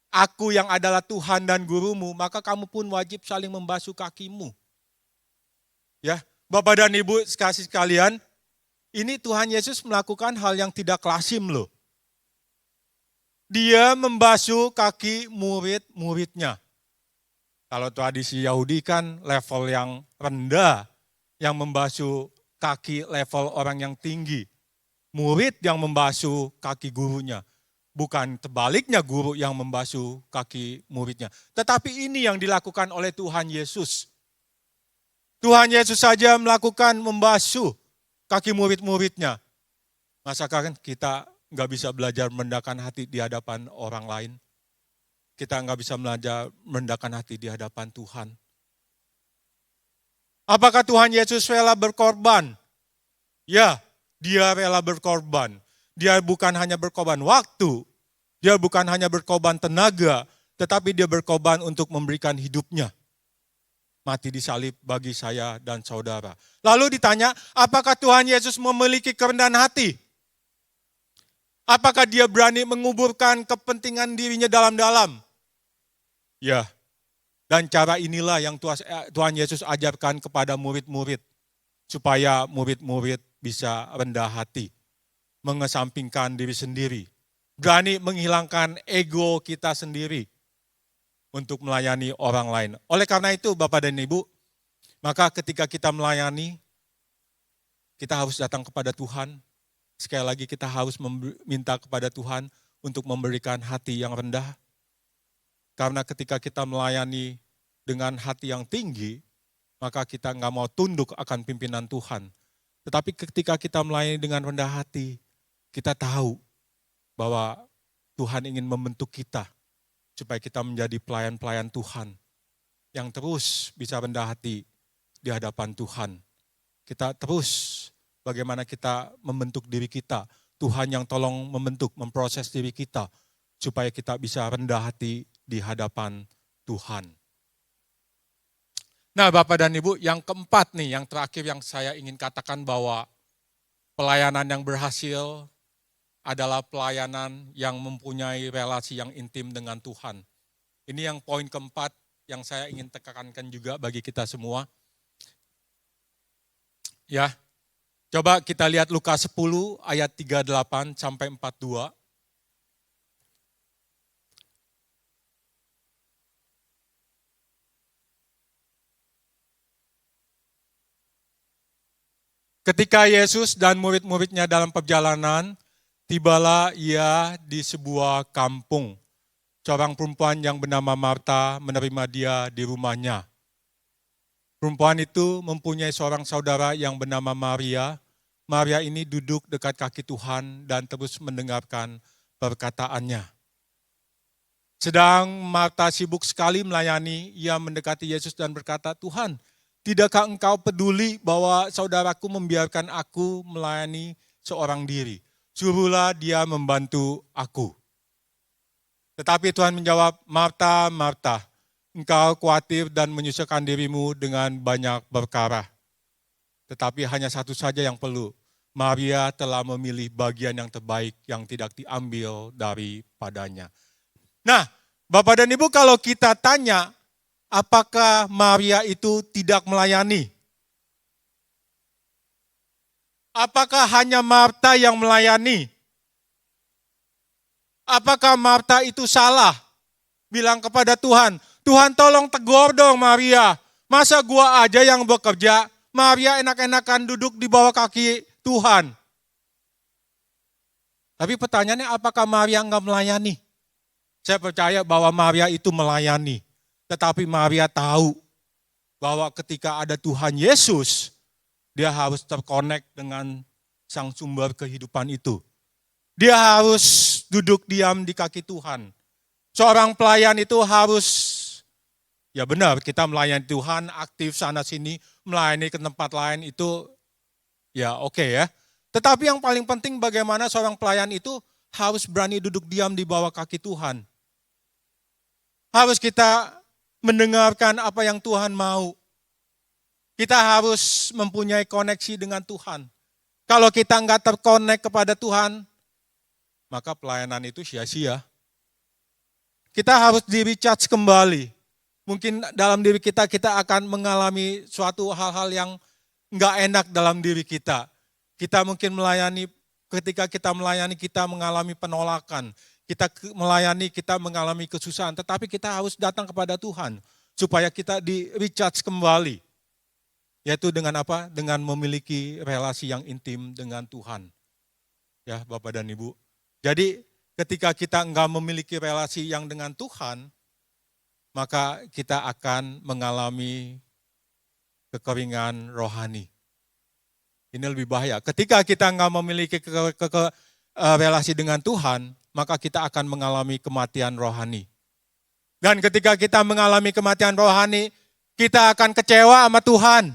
Speaker 1: aku yang adalah Tuhan dan gurumu, maka kamu pun wajib saling membasuh kakimu. Ya, Bapak dan Ibu kasih sekalian, ini Tuhan Yesus melakukan hal yang tidak lazim loh. Dia membasuh kaki murid-muridnya. Kalau tradisi Yahudi kan level yang rendah, yang membasuh kaki level orang yang tinggi. Murid yang membasuh kaki gurunya. Bukan tebaliknya guru yang membasuh kaki muridnya. Tetapi ini yang dilakukan oleh Tuhan Yesus. Tuhan Yesus saja melakukan membasuh kaki murid-muridnya. Masa kan kita nggak bisa belajar merendahkan hati di hadapan orang lain? Kita nggak bisa belajar merendahkan hati di hadapan Tuhan. Apakah Tuhan Yesus rela berkorban? Ya, dia rela berkorban. Dia bukan hanya berkorban waktu, dia bukan hanya berkorban tenaga, tetapi dia berkorban untuk memberikan hidupnya. Mati disalib bagi saya dan saudara. Lalu ditanya, apakah Tuhan Yesus memiliki kerendahan hati? Apakah dia berani menguburkan kepentingan dirinya dalam-dalam? Ya, dan cara inilah yang Tuhan Yesus ajarkan kepada murid-murid. Supaya murid-murid bisa rendah hati. Mengesampingkan diri sendiri. Berani menghilangkan ego kita sendiri. Untuk melayani orang lain. Oleh karena itu Bapak dan Ibu, maka ketika kita melayani, kita harus datang kepada Tuhan. Sekali lagi kita harus meminta kepada Tuhan untuk memberikan hati yang rendah. Karena ketika kita melayani dengan hati yang tinggi, maka kita nggak mau tunduk akan pimpinan Tuhan. Tetapi ketika kita melayani dengan rendah hati, kita tahu bahwa Tuhan ingin membentuk kita supaya kita menjadi pelayan-pelayan Tuhan yang terus bisa rendah hati di hadapan Tuhan. Kita terus bagaimana kita membentuk diri kita. Tuhan yang tolong membentuk, memproses diri kita supaya kita bisa rendah hati di hadapan Tuhan. Nah Bapak dan Ibu, yang keempat nih, yang terakhir yang saya ingin katakan bahwa pelayanan yang berhasil adalah pelayanan yang mempunyai relasi yang intim dengan Tuhan. Ini yang poin keempat yang saya ingin tekankan juga bagi kita semua. Ya, coba kita lihat Lukas 10 ayat 38 sampai 42. Ketika Yesus dan murid-muridnya dalam perjalanan, tibalah ia di sebuah kampung. Seorang perempuan yang bernama Marta menerima dia di rumahnya. Perempuan itu mempunyai seorang saudara yang bernama Maria. Maria ini duduk dekat kaki Tuhan dan terus mendengarkan perkataannya. Sedang Marta sibuk sekali melayani, ia mendekati Yesus dan berkata, "Tuhan, tidakkah engkau peduli bahwa saudaraku membiarkan aku melayani seorang diri? Suruhlah dia membantu aku." Tetapi Tuhan menjawab, "Marta, Marta, engkau khawatir dan menyusahkan dirimu dengan banyak perkara. Tetapi hanya satu saja yang perlu. Maria telah memilih bagian yang terbaik yang tidak diambil daripadanya." Nah, Bapak dan Ibu, kalau kita tanya, apakah Maria itu tidak melayani? Apakah hanya Marta yang melayani? Apakah Marta itu salah? Bilang kepada Tuhan, "Tuhan tolong tegur dong Maria. Masa gua aja yang bekerja, Maria enak-enakan duduk di bawah kaki Tuhan." Tapi pertanyaannya, apakah Maria enggak melayani? Saya percaya bahwa Maria itu melayani. Tetapi Maria tahu bahwa ketika ada Tuhan Yesus, dia harus terkonek dengan sang sumber kehidupan itu. Dia harus duduk diam di kaki Tuhan. Seorang pelayan itu harus, ya benar, kita melayani Tuhan, aktif sana sini, melayani ke tempat lain itu ya oke ya. Tetapi yang paling penting bagaimana seorang pelayan itu harus berani duduk diam di bawah kaki Tuhan. Harus kita mendengarkan apa yang Tuhan mau. Kita harus mempunyai koneksi dengan Tuhan. Kalau kita enggak terkonek kepada Tuhan, maka pelayanan itu sia-sia. Kita harus di-recharge kembali. Mungkin dalam diri kita akan mengalami suatu hal-hal yang enggak enak dalam diri kita. Kita mungkin ketika kita melayani kita mengalami penolakan. Kita melayani, kita mengalami kesusahan, tetapi kita harus datang kepada Tuhan supaya kita di-recharge kembali. Yaitu dengan apa? Dengan memiliki relasi yang intim dengan Tuhan. Ya, Bapak dan Ibu. Jadi ketika kita enggak memiliki relasi yang dengan Tuhan, maka kita akan mengalami kekeringan rohani. Ini lebih bahaya. Ketika kita enggak memiliki relasi dengan Tuhan, maka kita akan mengalami kematian rohani. Dan ketika kita mengalami kematian rohani, kita akan kecewa sama Tuhan.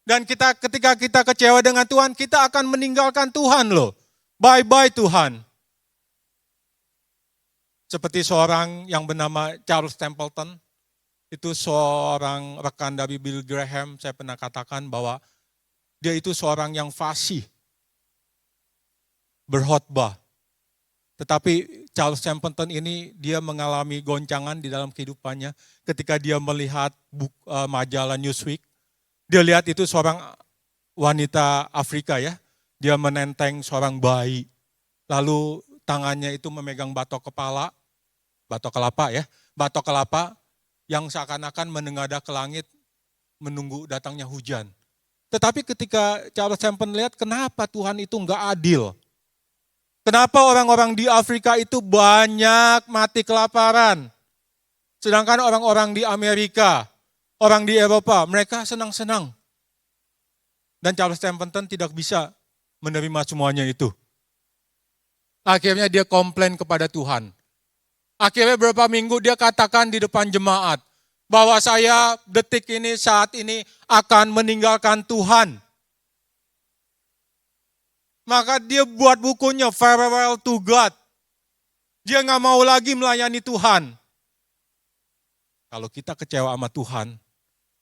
Speaker 1: Dan ketika kita kecewa dengan Tuhan, kita akan meninggalkan Tuhan loh. Bye-bye Tuhan. Seperti seorang yang bernama Charles Templeton, itu seorang rekan dari Bill Graham, saya pernah katakan bahwa dia itu seorang yang fasih, berkhotbah. Tetapi Charles Templeton ini dia mengalami goncangan di dalam kehidupannya ketika dia melihat majalah Newsweek. Dia lihat itu seorang wanita Afrika ya, dia menenteng seorang bayi. Lalu tangannya itu memegang batok kelapa yang seakan-akan menengadah ke langit menunggu datangnya hujan. Tetapi ketika Charles Templeton lihat, kenapa Tuhan itu enggak adil? Kenapa orang-orang di Afrika itu banyak mati kelaparan? Sedangkan orang-orang di Amerika, orang di Eropa, mereka senang-senang. Dan Charles Templeton tidak bisa menerima semuanya itu. Akhirnya dia komplain kepada Tuhan. Akhirnya beberapa minggu dia katakan di depan jemaat, bahwa saya detik ini, saat ini akan meninggalkan Tuhan. Maka dia buat bukunya Farewell to God. Dia nggak mau lagi melayani Tuhan. Kalau kita kecewa sama Tuhan,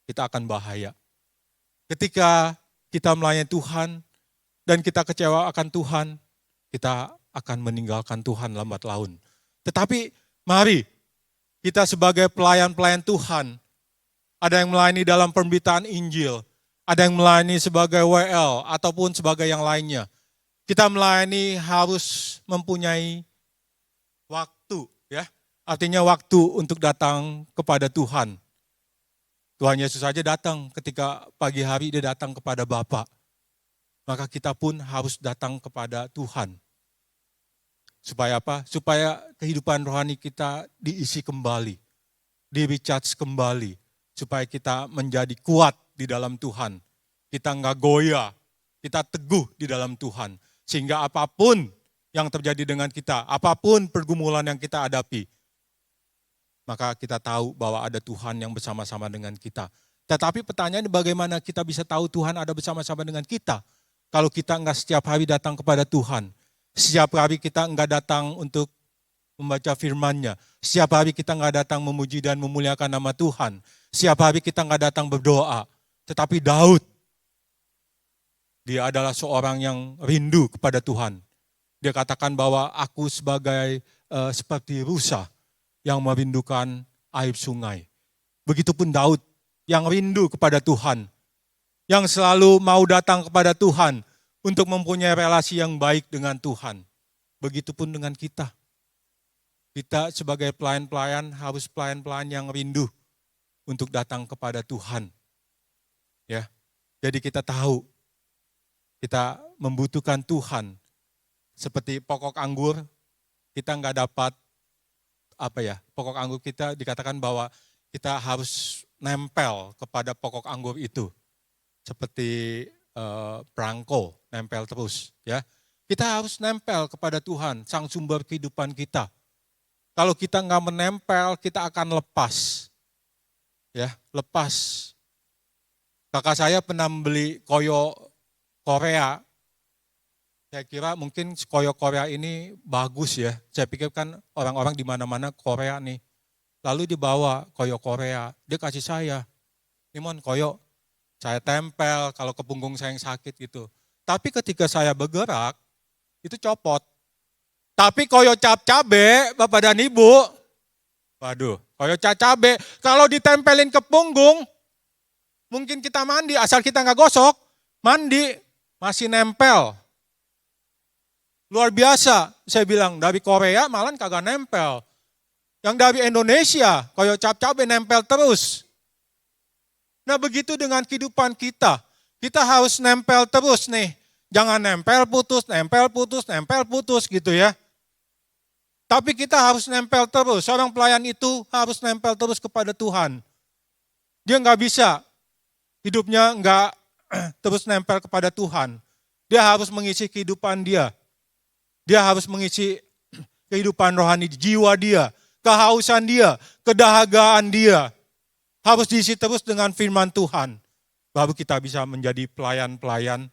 Speaker 1: kita akan bahaya. Ketika kita melayani Tuhan dan kita kecewa akan Tuhan, kita akan meninggalkan Tuhan lambat laun. Tetapi mari kita sebagai pelayan-pelayan Tuhan, ada yang melayani dalam pemberitaan Injil, ada yang melayani sebagai WL ataupun sebagai yang lainnya. Kita melayani harus mempunyai waktu, ya. Artinya waktu untuk datang kepada Tuhan. Tuhan Yesus saja datang ketika pagi hari dia datang kepada Bapa. Maka kita pun harus datang kepada Tuhan. Supaya apa? Supaya kehidupan rohani kita diisi kembali, di-recharge kembali. supaya kita menjadi kuat di dalam Tuhan. Kita nggak goyah, kita teguh di dalam Tuhan. Sehingga apapun yang terjadi dengan kita, apapun pergumulan yang kita hadapi, maka kita tahu bahwa ada Tuhan yang bersama-sama dengan kita. Tetapi pertanyaannya bagaimana kita bisa tahu Tuhan ada bersama-sama dengan kita? Kalau kita enggak setiap hari datang kepada Tuhan. Setiap hari kita enggak datang untuk membaca firman-Nya. Setiap hari kita enggak datang memuji dan memuliakan nama Tuhan. Setiap hari kita enggak datang berdoa. Tetapi Daud, dia adalah seorang yang rindu kepada Tuhan. Dia katakan bahwa aku sebagai seperti rusa yang merindukan air sungai. Begitupun Daud yang rindu kepada Tuhan, yang selalu mau datang kepada Tuhan untuk mempunyai relasi yang baik dengan Tuhan. Begitupun dengan kita. Kita sebagai pelayan-pelayan harus pelayan-pelayan yang rindu untuk datang kepada Tuhan. Ya. Jadi kita tahu kita membutuhkan Tuhan. Seperti pokok anggur, kita enggak dapat pokok anggur kita dikatakan bahwa kita harus nempel kepada pokok anggur itu. Seperti perangko, nempel terus. Ya, kita harus nempel kepada Tuhan, sang sumber kehidupan kita. Kalau kita nggak menempel, kita akan lepas. Ya, lepas. Kakak saya pernah membeli koyo Korea. Saya kira mungkin koyo Korea ini bagus ya. Saya pikir kan orang-orang di mana-mana Korea nih. Lalu dibawa koyo Korea, dia kasih saya. Imon koyo, saya tempel kalau ke punggung saya yang sakit gitu. Tapi ketika saya bergerak, itu copot. Tapi koyo cap cabe, Bapak dan Ibu, waduh, koyo cap cabe, kalau ditempelin ke punggung, mungkin kita mandi, asal kita nggak gosok, mandi, masih nempel. Luar biasa, saya bilang dari Korea malah kagak nempel. Yang dari Indonesia, koyo cap cabe nempel terus. Nah begitu dengan kehidupan kita. Kita harus nempel terus nih. Jangan nempel putus, nempel putus, nempel putus gitu ya. Tapi kita harus nempel terus. Seorang pelayan itu harus nempel terus kepada Tuhan. Dia nggak bisa, hidupnya nggak terus nempel kepada Tuhan. Dia harus mengisi kehidupan dia. Dia harus mengisi kehidupan rohani jiwa dia, kehausan dia, kedahagaan dia. Harus diisi terus dengan firman Tuhan. Baru kita bisa menjadi pelayan-pelayan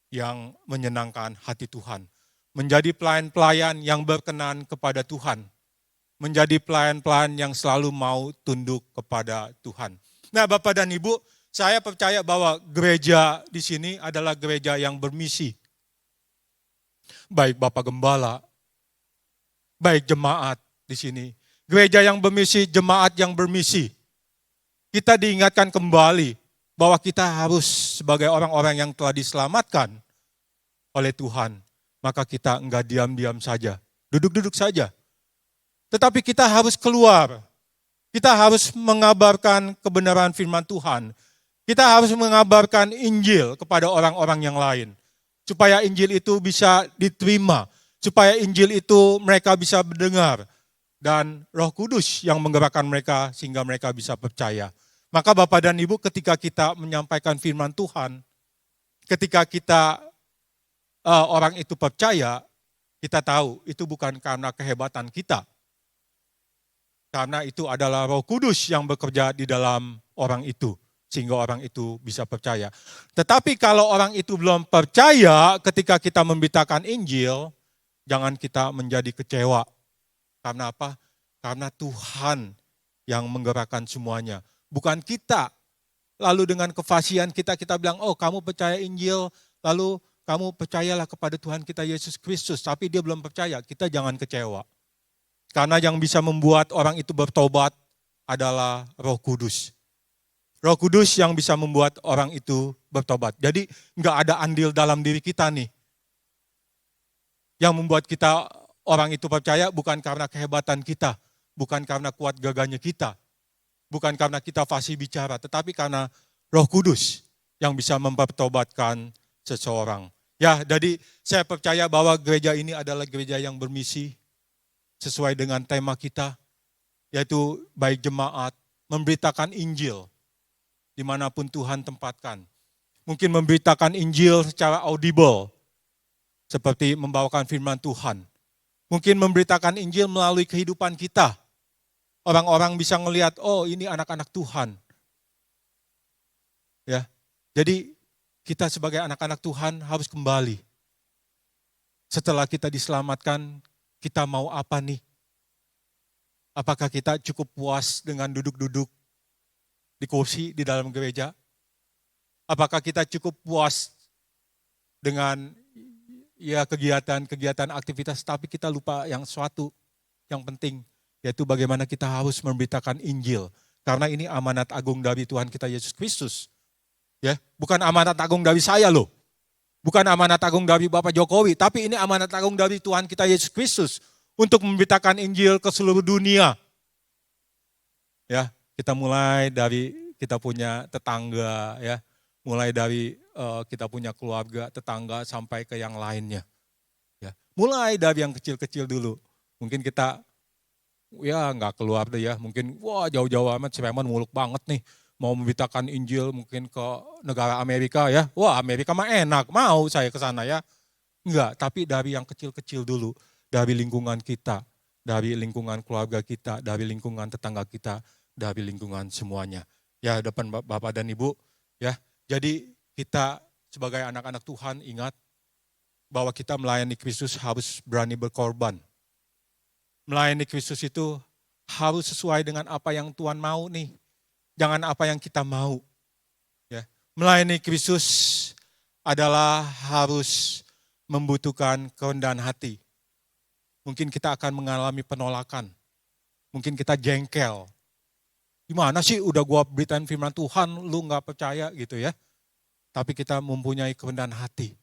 Speaker 1: yang menyenangkan hati Tuhan. Menjadi pelayan-pelayan yang berkenan kepada Tuhan. Menjadi pelayan-pelayan yang selalu mau tunduk kepada Tuhan. Nah Bapak dan Ibu, saya percaya bahwa gereja di sini adalah gereja yang bermisi. Baik Bapak Gembala, baik jemaat di sini. Gereja yang bermisi, jemaat yang bermisi. Kita diingatkan kembali bahwa kita harus sebagai orang-orang yang telah diselamatkan oleh Tuhan. Maka kita enggak diam-diam saja, duduk-duduk saja. Tetapi kita harus keluar. Kita harus mengabarkan kebenaran firman Tuhan. Kita harus mengabarkan Injil kepada orang-orang yang lain. Supaya Injil itu bisa diterima. Supaya Injil itu mereka bisa mendengar. Dan Roh Kudus yang menggerakkan mereka sehingga mereka bisa percaya. Maka Bapak dan Ibu ketika kita menyampaikan firman Tuhan, ketika kita orang itu percaya, kita tahu itu bukan karena kehebatan kita. Karena itu adalah Roh Kudus yang bekerja di dalam orang itu. Sehingga orang itu bisa percaya. Tetapi kalau orang itu belum percaya ketika kita memberitakan Injil, jangan kita menjadi kecewa. Karena apa? Karena Tuhan yang menggerakkan semuanya. Bukan kita. Lalu dengan kefasihan kita bilang, oh kamu percaya Injil, lalu kamu percayalah kepada Tuhan kita Yesus Kristus. Tapi dia belum percaya, kita jangan kecewa. Karena yang bisa membuat orang itu bertobat adalah Roh Kudus. Roh Kudus yang bisa membuat orang itu bertobat. Jadi enggak ada andil dalam diri kita nih. Yang membuat kita orang itu percaya bukan karena kehebatan kita. Bukan karena kuat gagahnya kita. Bukan karena kita fasih bicara. Tetapi karena Roh Kudus yang bisa mempertobatkan seseorang. Ya, jadi saya percaya bahwa gereja ini adalah gereja yang bermisi. Sesuai dengan tema kita. Yaitu baik jemaat memberitakan Injil dimanapun Tuhan tempatkan. Mungkin memberitakan Injil secara audible, seperti membawakan firman Tuhan. Mungkin memberitakan Injil melalui kehidupan kita. Orang-orang bisa melihat, oh ini anak-anak Tuhan. Ya, jadi kita sebagai anak-anak Tuhan harus kembali. Setelah kita diselamatkan, kita mau apa nih? Apakah kita cukup puas dengan duduk-duduk di kursi di dalam gereja? Apakah kita cukup puas dengan ya kegiatan aktivitas, tapi kita lupa yang suatu yang penting, yaitu bagaimana kita harus memberitakan Injil. Karena ini amanat agung dari Tuhan kita Yesus Kristus. Ya, bukan amanat agung dari saya loh. Bukan amanat agung dari Bapak Jokowi, tapi ini amanat agung dari Tuhan kita Yesus Kristus untuk memberitakan Injil ke seluruh dunia. Ya, kita mulai dari kita punya tetangga, ya, mulai dari kita punya keluarga, tetangga sampai ke yang lainnya. Ya, mulai dari yang kecil-kecil dulu. Mungkin kita ya nggak keluar deh ya, mungkin wah jauh-jauh amat Sleman muluk banget nih. Mau memberitakan Injil mungkin ke negara Amerika ya. Wah Amerika mah enak, mau saya ke sana ya. Enggak, tapi dari yang kecil-kecil dulu. Dari lingkungan kita, dari lingkungan keluarga kita, dari lingkungan tetangga kita, dari lingkungan semuanya. Ya depan Bapak dan Ibu ya. Jadi kita sebagai anak-anak Tuhan ingat bahwa kita melayani Kristus harus berani berkorban. Melayani Kristus itu harus sesuai dengan apa yang Tuhan mau nih. Jangan apa yang kita mau. Ya. Melayani Kristus adalah harus membutuhkan kerendahan hati. Mungkin kita akan mengalami penolakan. Mungkin kita jengkel. Gimana sih udah gua beritain firman Tuhan, lu gak percaya gitu ya. Tapi kita mempunyai kerendahan hati.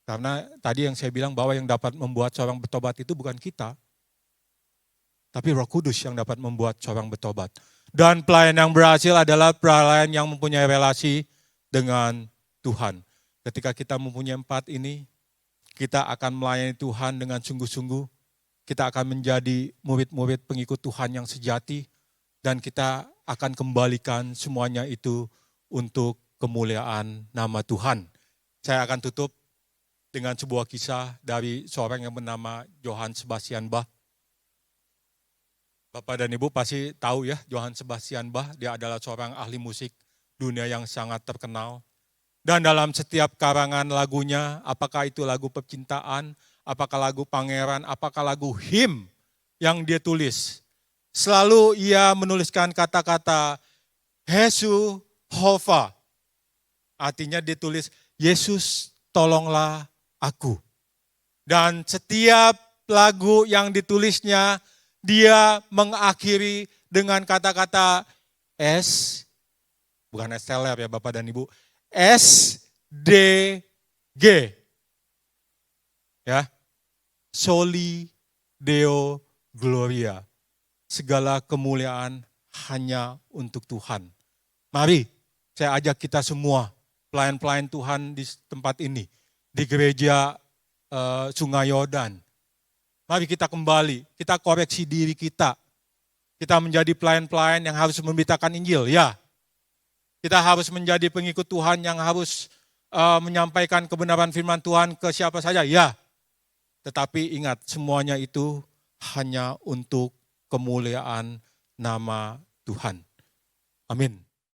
Speaker 1: Karena tadi yang saya bilang bahwa yang dapat membuat seorang bertobat itu bukan kita. Tapi Roh Kudus yang dapat membuat seorang bertobat. Dan pelayan yang berhasil adalah pelayan yang mempunyai relasi dengan Tuhan. Ketika kita mempunyai 4 ini, kita akan melayani Tuhan dengan sungguh-sungguh. Kita akan menjadi murid-murid pengikut Tuhan yang sejati. Dan kita akan kembalikan semuanya itu untuk kemuliaan nama Tuhan. Saya akan tutup dengan sebuah kisah dari seorang yang bernama Johann Sebastian Bach. Bapak dan Ibu pasti tahu ya, Johann Sebastian Bach, dia adalah seorang ahli musik dunia yang sangat terkenal. Dan dalam setiap karangan lagunya, apakah itu lagu percintaan, apakah lagu pangeran, apakah lagu hymn yang dia tulis, selalu ia menuliskan kata-kata Jesu Hova. Artinya dia tulis, Yesus tolonglah aku. Dan setiap lagu yang ditulisnya, dia mengakhiri dengan kata-kata S, bukan STLR ya Bapak dan Ibu, SDG. Ya, Soli Deo Gloria. Segala kemuliaan hanya untuk Tuhan. Mari saya ajak kita semua, pelayan-pelayan Tuhan di tempat ini, di gereja Sungai Yordan. Mari kita kembali, kita koreksi diri kita. Kita menjadi pelayan-pelayan yang harus memberitakan Injil, ya. Kita harus menjadi pengikut Tuhan yang harus menyampaikan kebenaran firman Tuhan ke siapa saja, ya. Tetapi ingat, semuanya itu hanya untuk kemuliaan nama Tuhan. Amin.